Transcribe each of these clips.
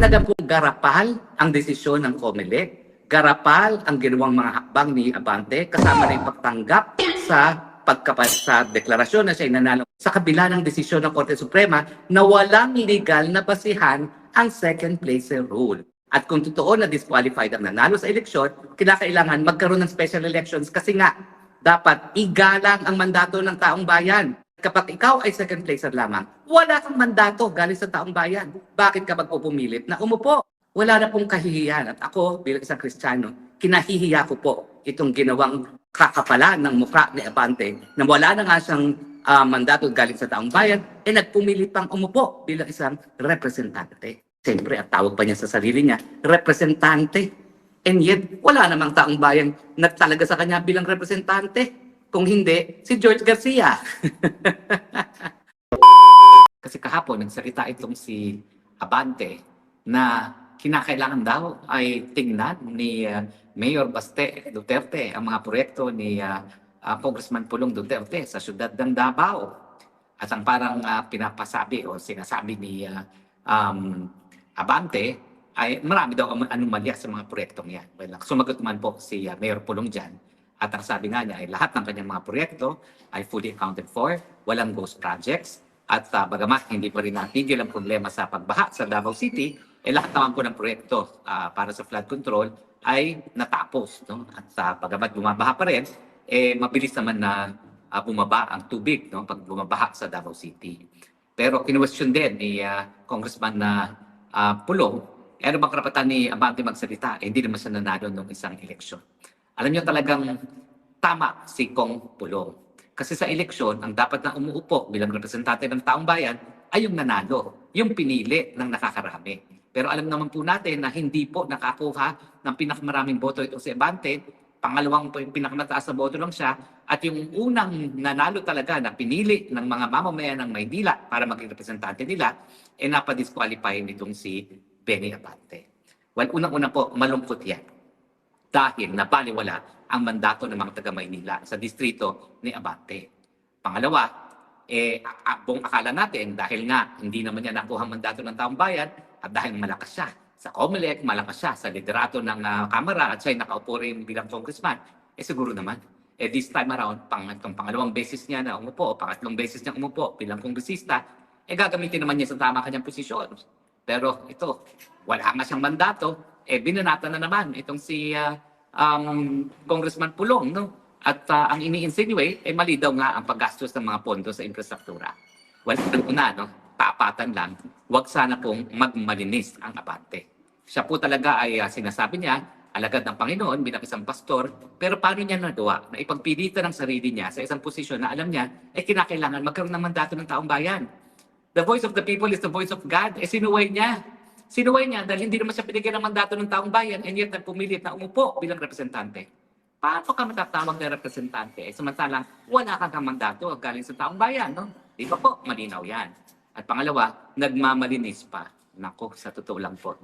Talaga pong garapal ang desisyon ng COMELEC, garapal ang ginawang mga hakbang ni Abante kasama na yung pagtanggap sa deklarasyon na siya nanalo sa kabila ng desisyon ng Korte Suprema na walang legal na basihan ang second placer rule. At kung totoo na disqualified ang nanalo sa eleksyon, kinakailangan magkaroon ng special elections kasi nga dapat igalang ang mandato ng taong bayan. Kapag ikaw ay second placer lamang, wala kang mandato galing sa taong bayan. Bakit ka magpupumilit na umupo? Wala na pong kahihiyan. At ako, bilang isang Kristiyano, kinahihiya ko po itong ginawang kakapalan ng mukha ni Abante na wala na nga siyang mandato galing sa taong bayan, nagpumilit pang umupo bilang isang representante. Siyempre, at tawag pa niya sa sarili niya, representante. And yet, wala namang taong bayan na talaga sa kanya bilang representante. Kung hindi, si George Garcia. Kasi kahapon, nagsalita itong si Abante na kinakailangan daw ay tingnan ni Mayor Baste Duterte ang mga proyekto ni Congressman Pulong Duterte sa syudad ng Davao. At ang parang pinapasabi o sinasabi ni Abante ay marami daw anomalya sa mga proyektong yan. Well, sumagot naman po si Mayor Pulong dyan. At ang sabi nga niya ay lahat ng kanyang mga proyekto ay fully accounted for, walang ghost projects, at bagamat hindi pa rin natigil ang problema sa pagbaha sa Davao City, lahat naman po ng proyekto para sa flood control ay natapos. No? At bagamat bumabaha pa rin, mabilis naman na bumaba ang tubig pag bumabaha sa Davao City. Pero kinuwestiyon din ni Congressman Pulong, ano bang karapatan ni Abante magsalita? Hindi naman siya nanalo ng isang eleksyon. Alam niyo talagang tama si Kong Pulong. Kasi sa eleksyon, ang dapat na umuupo bilang representante ng taong bayan ay yung nanalo, yung pinili ng nakakarami. Pero alam naman po natin na hindi po nakakuha ng pinakamaraming boto ito si Abante. Pangalawang po yung pinakamataas na boto lang siya. At yung unang nanalo talaga na pinili ng mga mamamayan ng Maynila para maging representante nila, napadisqualify nitong si Benny Abante. Well, unang-una po, malungkot yan. Dahil napaliwala ang mandato ng mga taga-Maynila sa distrito ni Abante. Pangalawa, buong akala natin dahil nga hindi naman niya nakuha ang mandato ng taong bayan at dahil malakas siya sa COMELEC, malakas siya sa liderato ng Kamara at siya'y nakaupo rin bilang congressman, siguro naman, this time around, pangalawang beses niya na umupo, pangatlong beses niya umupo bilang kongresista, gagamitin naman niya sa tama kanyang posisyon. Pero ito, wala nga siyang mandato, binanata na naman itong si Congressman Pulong, no? At ang ini-insinuate, mali daw nga ang paggastos ng mga pondo sa infrastruktura. Well, una, taapatan lang, wag sana pong magmalinis ang Abante. Siya po talaga ay sinasabi niya, alagad ng Panginoon bilang isang pastor, pero paano niya nagawa na ipagpilitan ng sarili niya sa isang posisyon na alam niya, kinakailangan magkaroon ng mandato ng taong bayan. The voice of the people is the voice of God. Sinuway niya. Sinuway niya dahil hindi naman siya pinigyan ng mandato ng taong bayan and yet nagpumilit na umupo bilang representante. Paano ka matatawag na representante? Samantalang wala kang mandato galing sa taong bayan. No? Di ba po? Malinaw yan. At pangalawa, nagmamalinis pa. Nako, sa totoo lang po.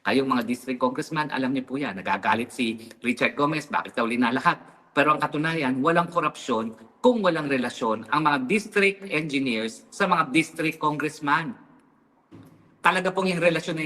Kayong mga district congressman, alam niyo po yan. Nagagalit si Richard Gomez, bakit daw linalahat? Pero ang katunayan, walang korupsyon kung walang relasyon ang mga district engineers sa mga district congressman. Talaga pong yung relasyon na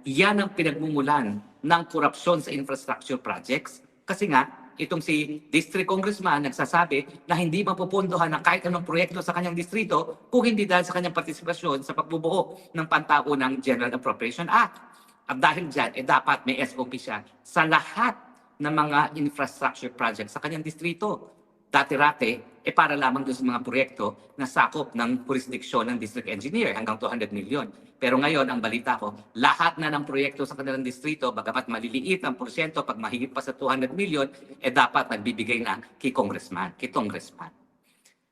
yan ang pinagmumulan ng korupsyon sa infrastructure projects. Kasi nga, itong si district congressman nagsasabi na hindi mapupundohan ng kahit anong proyekto sa kanyang distrito kung hindi dahil sa kanyang partisipasyon sa pagbubuo ng pantaunang General Appropriation Act. At dahil dyan, dapat may SOP siya sa lahat ng mga infrastructure projects sa kanyang distrito. Dati-rate, para lamang doon sa mga proyekto na sakop ng jurisdiksyon ng district engineer hanggang 200 million. Pero ngayon, ang balita ko, lahat na ng proyekto sa kanilang distrito, bagamat maliliit ang porsyento pag mahigit pa sa 200 million, dapat nagbibigay na kay congressman.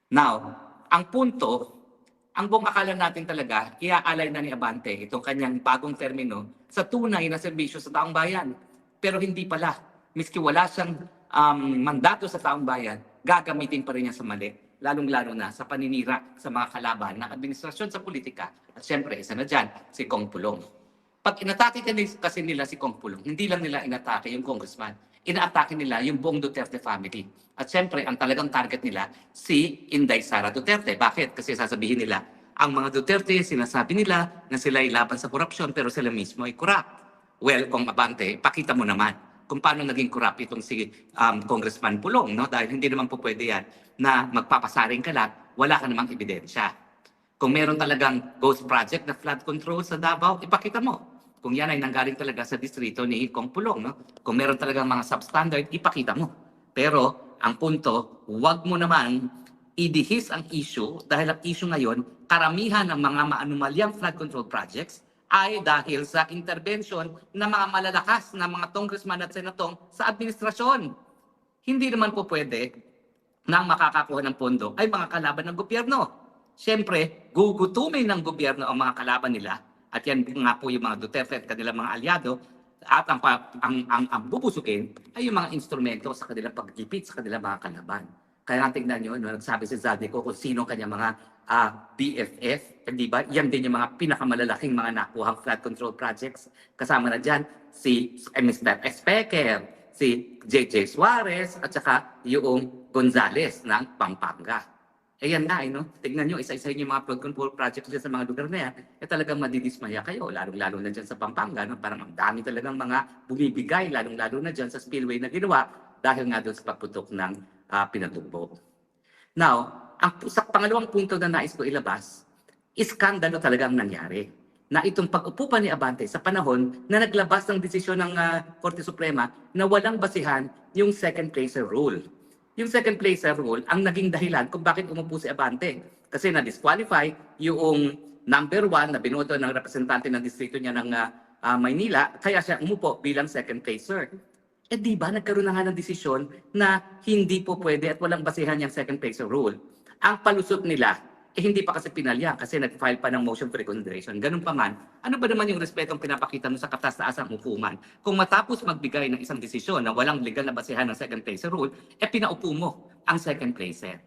Now, ang punto, ang buong akala natin talaga, iaalay na ni Abante itong kanyang bagong termino sa tunay na serbisyo sa taong bayan. Pero hindi pala. Miski wala siyang mandato sa taong bayan, gagamitin pa rin niya sa mali, lalong-lalo na sa paninira sa mga kalaban ng administrasyon sa politika. At syempre, isa na dyan, si Kong Pulong. Pag inatake kasi nila si Kong Pulong, hindi lang nila inatake yung congressman, inaatake nila yung buong Duterte family. At syempre, ang talagang target nila, si Inday Sara Duterte. Bakit? Kasi sasabihin nila, Ang mga Duterte, sinasabi nila na sila ay laban sa korupsyon pero sila mismo ay corrupt. Well, kung Abante, pakita mo naman kung paano naging corrupt itong si Congressman Pulong, no? Dahil hindi naman po pwede yan na magpapasaring ka lang, wala ka namang ebidensya. Kung meron talagang ghost project na flood control sa Davao, ipakita mo. Kung yan ay nanggaling talaga sa distrito ni Kong Pulong, no? Kung meron talagang mga substandard, ipakita mo. Pero ang punto, huwag mo naman idihis ang issue dahil ang issue ngayon, karamihan ng mga maanumalyang flood control projects ay dahil sa intervention ng mga malalakas na mga congressman at senatong sa administrasyon. Hindi naman po pwede nang makakakuha ng pondo ay mga kalaban ng gobyerno. Siyempre, gugutumin ng gobyerno ang mga kalaban nila at yan nga po yung mga Duterte at kanilang mga alyado at ang bubusugin ay yung mga instrumento sa kanilang paggipit sa kanilang mga kalaban. Kaya nga tingnan nyo, nagsabi si Zaldico kung sino kanya mga BFF, di ba? Yan din yung mga pinakamalalaking mga nakuhang flood control projects. Kasama na dyan si Mr. Espeker, si JJ Suarez, at saka yung Gonzales ng Pampanga. Yan nga, no? Tingnan nyo, isa-isa yung mga flood control projects dyan sa mga lugar na yan, talagang madidismaya kayo, lalong-lalo na dyan sa Pampanga, no? Parang ang dami talagang mga bumibigay, lalong-lalo na dyan sa spillway na ginawa dahil nga doon sa pagputok ng pinatubo. Now, sa pangalawang punto na nais ko ilabas, iskandalo talagang nangyari na itong pag-upo pa ni Abante sa panahon na naglabas ng desisyon ng Korte Suprema na walang basihan yung second placer rule. Yung second placer rule ang naging dahilan kung bakit umupo si Abante. Kasi na-disqualify yung number 1 na binoto ng representante ng distrito niya ng Maynila, kaya siya umupo bilang second placer. Di ba nagkaroon na nga ng desisyon na hindi po pwede at walang basihan yung second placer rule. Ang palusot nila, hindi pa kasi pinalya kasi nag-file pa ng motion for reconsideration. Ganun pa man, ano ba naman yung respetong pinapakita mo sa kataas-taasang hukuman? Kung matapos magbigay ng isang desisyon na walang legal na basihan ng second placer rule, pinaupo mo ang second placer.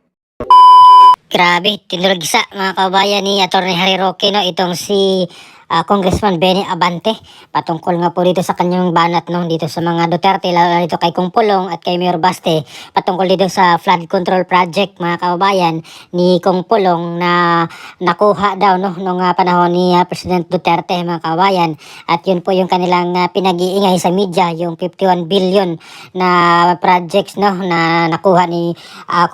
Grabe, tinulagsa mga kabayan ni Atty. Harry Roque, no, itong si Congressman Benny Abante patungkol nga po dito sa kanyang banat, no, dito sa mga Duterte, lalo dito kay Kong Pulong at kay Mayor Baste patungkol dito sa flood control project mga kababayan ni Kong Pulong na nakuha daw, no, nung panahon ni President Duterte mga kababayan. At yun po yung kanilang pinag-iingay sa media, yung 51 billion na projects, no, na nakuha ni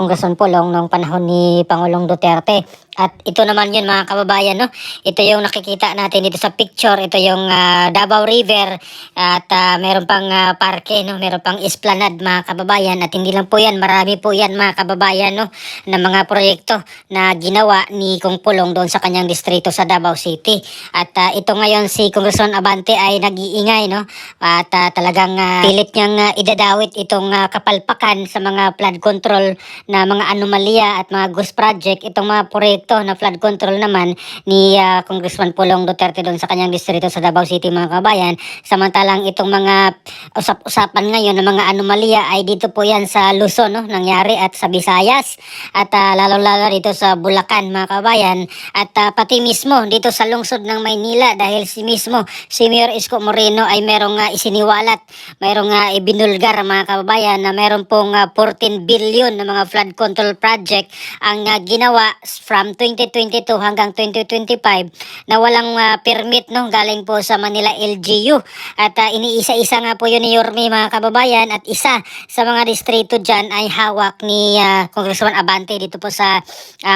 Congressman Pulong nung panahon ni Pangulong Duterte. At ito naman yun mga kababayan, no? Ito yung nakikita natin dito sa picture. Ito yung Davao River at meron pang parke, no? Meron pang esplanade mga kababayan. At hindi lang po yan, marami po yan mga kababayan, no? Na mga proyekto na ginawa ni Kong Pulong doon sa kanyang distrito sa Davao City. At ito ngayon si Congressman Abante ay nag-iingay, no? At talagang pilit niyang idadawit itong kapalpakan sa mga flood control na mga anomalya at mga ghost project. Itong mga proyekto na flood control naman ni Congressman Pulong Duterte doon sa kanyang distrito sa Davao City mga kabayan. Samantalang itong mga usap-usapan ngayon ng mga anomalya ay dito po yan sa Luzon, no, nangyari at sa Visayas at lalo-lalo dito sa Bulacan mga kabayan at pati mismo dito sa lungsod ng Maynila dahil si Mayor Isko Moreno ay merong isiniwalat, merong ibinulgar mga kababayan na meron pong 14 billion na mga flood control project ang ginawa from 2022 hanggang 2025 na walang permit, no, galing po sa Manila LGU at iniisa-isa nga po yun ni Yorme mga kababayan at isa sa mga distrito dyan ay hawak ni Congressman Abante dito po sa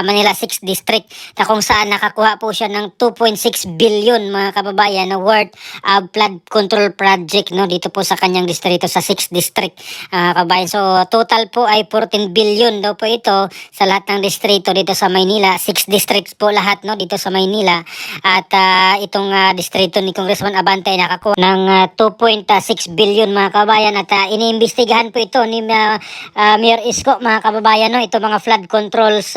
Manila 6th District na kung saan nakakuha po siya ng 2.6 billion mga kababayan na worth flood control project, no, dito po sa kanyang distrito sa 6th District kababayan. So total po ay 14 billion daw po ito sa lahat ng distrito dito sa Maynila, 6 districts po lahat, no, dito sa Maynila. At itong distrito ni Congressman Abante ay nakakuha ng 2.6 billion mga kababayan at iniimbestigahan po ito ni Mayor Isko mga kababayan, no, ito mga flood controls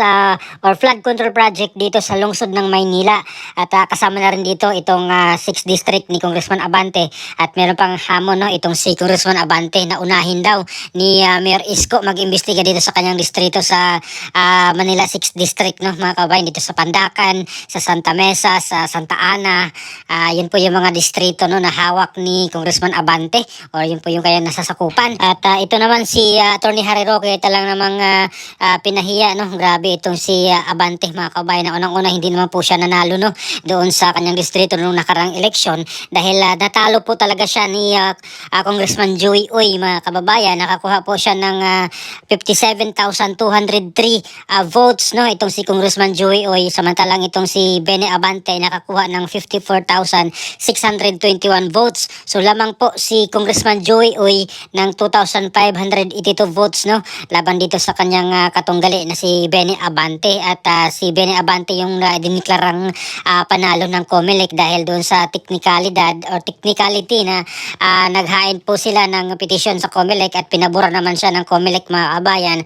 or flood control project dito sa lungsod ng Maynila. At kasama na rin dito itong 6 district ni Congressman Abante at meron pang hamon, no, itong si Congressman Abante na unahin daw ni Mayor Isko mag-imbestiga dito sa kanyang distrito sa Manila 6th District, no, mga kabayan dito sa Pandacan, sa Santa Mesa, sa Santa Ana. Yun po yung mga distrito no na hawak ni Congressman Abante, or yun po yung kaya nasasakupan. At ito naman si Attorney Harry Roque, talang namang pinahiya no. Grabe itong si Abante mga kabayan, na unang-una hindi naman po siya nanalo no doon sa kanyang distrito nung nakarang eleksyon, dahil natalo po talaga siya ni Congressman Joey Uy mga kababayan. Nakakuha po siya ng 57,203 votes no itong si Congressman Joey Uy, samantalang itong si Bene Abante nakakuha ng 54,621 votes. So lamang po si Congressman Joey Uy ng 2,582 votes no laban dito sa kanyang katunggali na si Bene Abante. At si Bene Abante yung diniklarang panalo ng COMELEC dahil doon sa technicality na naghain po sila ng petition sa COMELEC at pinabura naman siya ng COMELEC mga kabayan,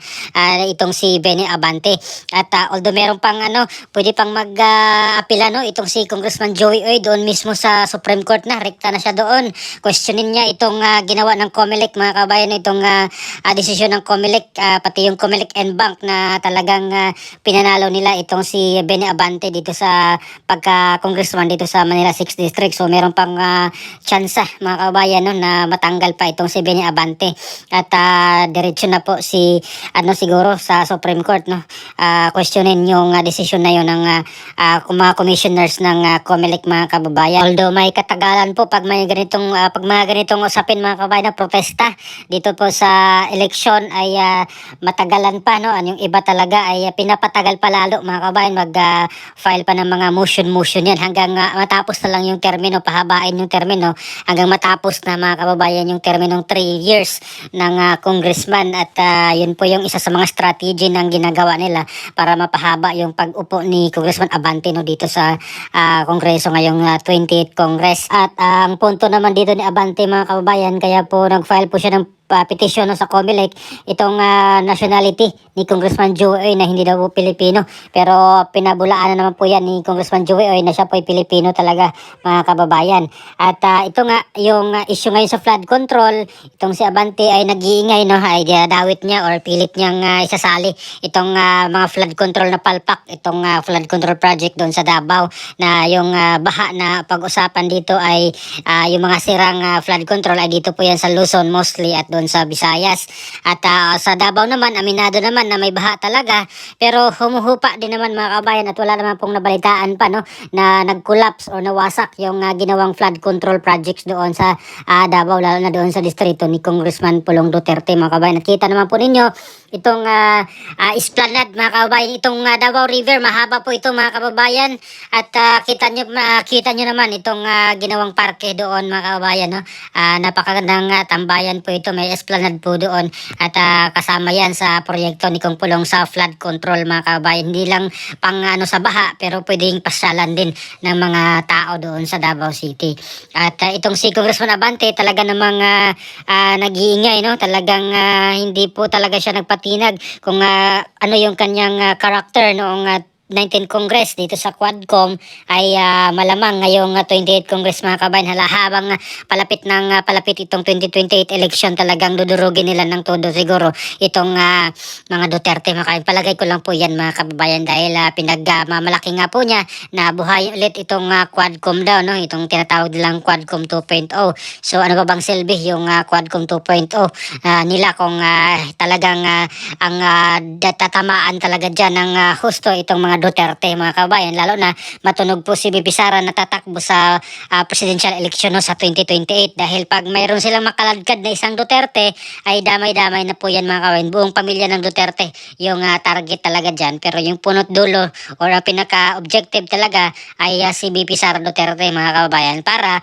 itong si Bene Abante. At although meron pang pwede pang mag-apila no itong si Congressman Joey Uy doon mismo sa Supreme Court, na rekta na siya doon. Questionin niya itong ginawa ng COMELEC mga kabayan, itong desisyon ng COMELEC, pati yung COMELEC and Bank na talagang pinanalo nila itong si Bene Abante dito sa pagka-congressman dito sa Manila 6th District. So meron pang tsansa mga kabayan no, na matanggal pa itong si Bene Abante. At diretso na po si siguro sa Supreme Court no, questionin yung desisyon na yun ng mga commissioners ng COMELEC mga kababayan. Although may katagalan po pag may ganitong mga ganitong usapin mga kababayan na protesta dito po sa eleksyon, ay matagalan pa no. Yung iba talaga ay pinapatagal pa lalo mga kababayan, mag-file pa ng mga motion yan hanggang matapos na lang yung termino, pahabain yung termino hanggang matapos na mga kababayan yung terminong 3 years ng congressman. At yun po yung isa sa mga strategy ng ginagawa nila para mapahaba yung pag-upo ni Congressman Abante no dito sa Kongreso ngayong 28th Congress. At ang punto naman dito ni Abante mga kababayan, kaya po nag-file po siya ng petition no, sa COMELEC itong nationality ni Congressman Joey na hindi daw po Pilipino, pero pinabulaan na naman po yan ni Congressman Joey na siya po ay Pilipino talaga mga kababayan. At ito nga yung issue ngayon sa flood control, itong si Abante ay nag-iingay no, ay dawit niya or pilit niyang isasali itong mga flood control na palpak, itong flood control project doon sa Davao, na yung baha na pag-usapan dito ay yung mga sirang flood control ay dito po yan sa Luzon mostly at doon sa Visayas. At sa Davao naman, aminado naman na may baha talaga, pero humuhupa din naman mga kabayan at wala naman pong nabalitaan pa no na nag-collapse o nawasak yung ginawang flood control projects doon sa Davao, lalo na doon sa distrito ni Congressman Pulong Duterte mga kabayan. At kita naman po ninyo itong esplanade mga kababayan, itong Davao River, mahaba po ito mga kababayan. At kita nyo naman itong ginawang parke doon mga kababayan no. Napakagandang tambayan po ito, may esplanade po doon. At kasama yan sa proyekto ni Kong Pulong sa flood control mga kababayan. Hindi lang pang sa baha, pero pwedeng pasyalan din ng mga tao doon sa Davao City. At itong si Congressman Abante talaga namang nag-iingay no, talagang hindi po talaga siya nagpatinag kung ano yung kanyang karakter noong 19th Congress dito sa Quadcom, ay malamang ngayong 28th Congress mga kabayan, habang palapit itong 2028 election, talagang dudurugin nila ng todo siguro itong mga Duterte mga kabayan. Palagay ko lang po yan mga kababayan, dahil pinagmamalaki nga po niya na buhay ulit itong Quadcom daw no, itong tinatawag nilang Quadcom 2.0. So ano ba bang silbi yung Quadcom 2.0 nila kung talagang ang tatamaan talaga dyan ng husto itong mga Duterte mga kabayan, lalo na matunog po si BP Sara na tatakbo sa presidential election no, sa 2028, dahil pag mayroon silang makaladkad na isang Duterte ay damay-damay na po yan mga kabayan. Buong pamilya ng Duterte yung target talaga dyan, pero yung punot dulo or pinaka-objective talaga ay si BP Sara Duterte mga kababayan, para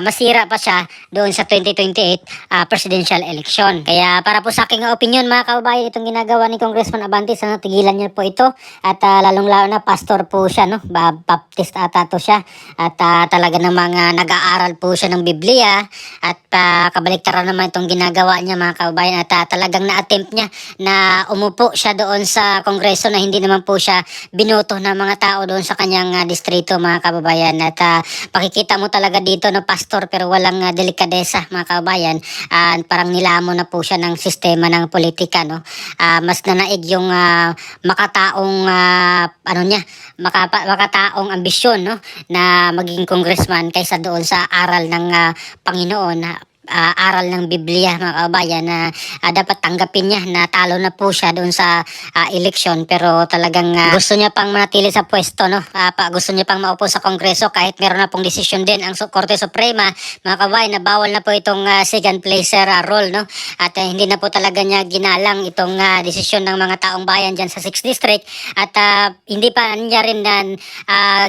masira pa siya doon sa 2028 presidential election. Kaya para po sa aking opinion mga kababayan, itong ginagawa ni Congressman Abante, sana tigilan niya po ito. At lalong-lalo na pastor po siya no, Baptist ata to siya. At talaga namang nag-aaral po siya ng Biblia. At kabaliktaran naman itong ginagawa niya mga kababayan. At talagang na-attempt niya na umupo siya doon sa Kongreso na hindi naman po siya binoto ng mga tao doon sa kanyang distrito mga kababayan. At pakikita mo talaga dito no, pastor, pero walang delikadesa mga kababayan. Parang nilamon na po siya ng sistema ng politika no. Mas nanaig yung makataong ano niya, makataong ambisyon, no, na maging congressman kaysa doon sa aral ng Panginoon, na aral ng Biblia, mga kabayan, na dapat tanggapin niya na talo na po siya doon sa eleksyon, pero talagang gusto niya pang manatili sa pwesto, no. Gusto niya pang maupo sa Kongreso kahit meron na pong desisyon din ang Korte Suprema, mga kabayan, na bawal na po itong second placer role, no, at hindi na po talaga niya ginalang itong desisyon ng mga taong bayan dyan sa 6th District, at hindi pa niya rin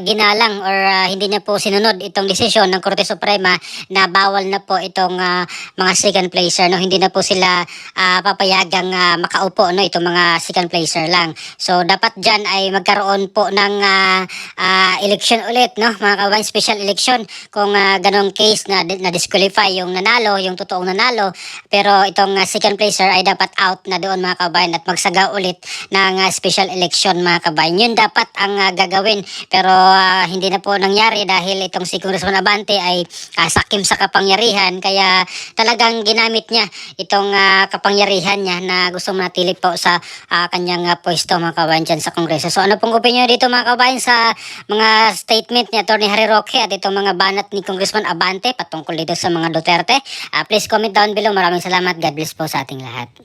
ginalang or hindi niya po sinunod itong desisyon ng Korte Suprema na bawal na po itong mga second placer, no. Hindi na po sila papayagang makaupo, no, itong mga second placer lang. So dapat dyan ay magkaroon po ng election ulit, no, mga kabayan, special election kung ganong case na disqualify yung nanalo, yung totoong nanalo, pero itong second placer ay dapat out na doon, mga kabayan, at magsaga ulit ng special election, mga kabayan. Yun dapat ang gagawin, pero hindi na po nangyari dahil itong si Congressman Abante ay sakim sa kapangyarihan, kaya talagang ginamit niya itong kapangyarihan niya na gusto manatili po sa kanyang pwesto, mga kabayan, dyan sa Kongreso. So ano pong opinion dito, mga kabayan, sa mga statement ni Atty. Harry Roque at itong mga banat ni Congressman Abante patungkol dito sa mga Duterte? Please comment down below. Maraming salamat. God bless po sa ating lahat.